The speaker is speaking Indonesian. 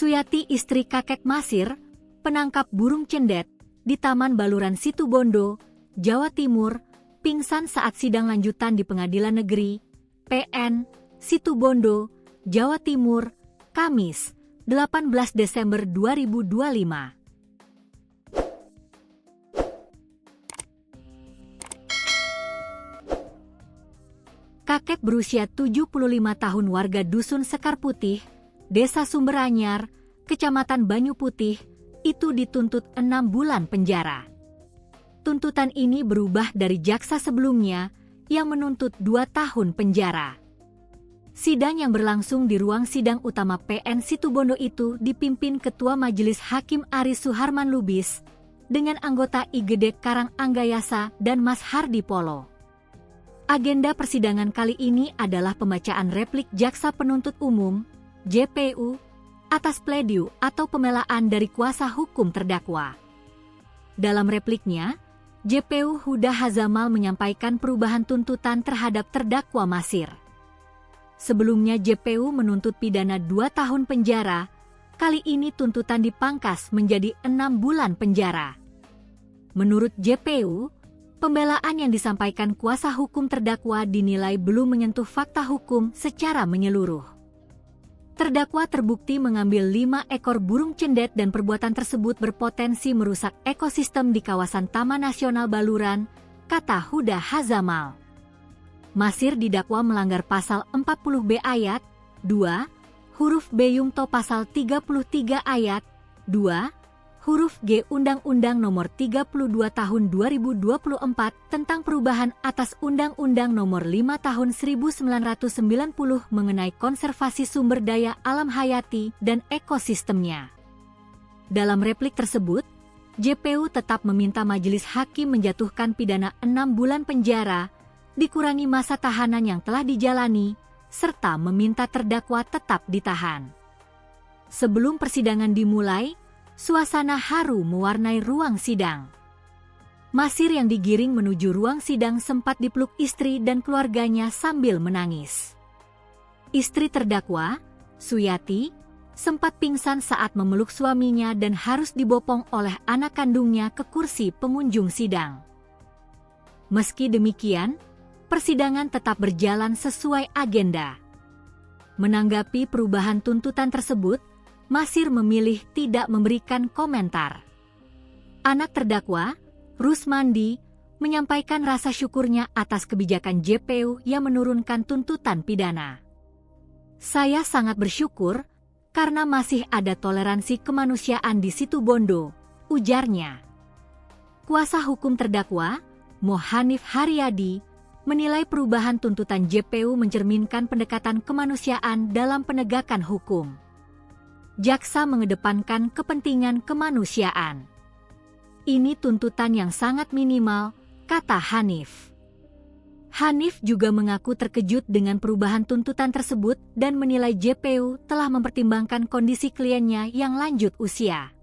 Suyati, istri kakek Masir, penangkap burung cendet di Taman Baluran Situbondo, Jawa Timur, pingsan saat sidang lanjutan di Pengadilan Negeri PN Situbondo, Jawa Timur, Kamis, 18 Desember 2025. Kakek berusia 75 tahun warga Dusun Sekar Putih, Desa Sumberanyar, Kecamatan Banyu Putih, itu dituntut 6 bulan penjara. Tuntutan ini berubah dari jaksa sebelumnya yang menuntut 2 tahun penjara. Sidang yang berlangsung di ruang sidang utama PN Situbondo itu dipimpin Ketua Majelis Hakim Aris Suharman Lubis dengan anggota IGD Karang Anggayasa dan Mas Hardi Polo. Agenda persidangan kali ini adalah pembacaan replik Jaksa Penuntut Umum, JPU, atas pledoi atau pembelaan dari kuasa hukum terdakwa. Dalam repliknya, JPU Huda Hazamal menyampaikan perubahan tuntutan terhadap terdakwa Masir. Sebelumnya JPU menuntut pidana 2 tahun penjara, kali ini tuntutan dipangkas menjadi 6 bulan penjara. Menurut JPU, pembelaan yang disampaikan kuasa hukum terdakwa dinilai belum menyentuh fakta hukum secara menyeluruh. Terdakwa terbukti mengambil 5 ekor burung cendet dan perbuatan tersebut berpotensi merusak ekosistem di kawasan Taman Nasional Baluran, kata Huda Hazamal. Masir didakwa melanggar pasal 40B ayat 2, huruf B Yungto pasal 33 ayat 2, huruf G Undang-Undang Nomor 32 Tahun 2024 tentang perubahan atas Undang-Undang Nomor 5 Tahun 1990 mengenai konservasi sumber daya alam hayati dan ekosistemnya. Dalam replik tersebut, JPU tetap meminta majelis hakim menjatuhkan pidana 6 bulan penjara, dikurangi masa tahanan yang telah dijalani, serta meminta terdakwa tetap ditahan. Sebelum persidangan dimulai, suasana haru mewarnai ruang sidang. Masir yang digiring menuju ruang sidang sempat dipeluk istri dan keluarganya sambil menangis. Istri terdakwa, Suyati, sempat pingsan saat memeluk suaminya dan harus dibopong oleh anak kandungnya ke kursi pengunjung sidang. Meski demikian, persidangan tetap berjalan sesuai agenda. Menanggapi perubahan tuntutan tersebut, Masir memilih tidak memberikan komentar. Anak terdakwa, Rusmandi, menyampaikan rasa syukurnya atas kebijakan JPU yang menurunkan tuntutan pidana. Saya sangat bersyukur karena masih ada toleransi kemanusiaan di Situbondo, ujarnya. Kuasa hukum terdakwa, Mohanif Haryadi, menilai perubahan tuntutan JPU mencerminkan pendekatan kemanusiaan dalam penegakan hukum. Jaksa mengedepankan kepentingan kemanusiaan. Ini tuntutan yang sangat minimal, kata Hanif. Hanif juga mengaku terkejut dengan perubahan tuntutan tersebut dan menilai JPU telah mempertimbangkan kondisi kliennya yang lanjut usia.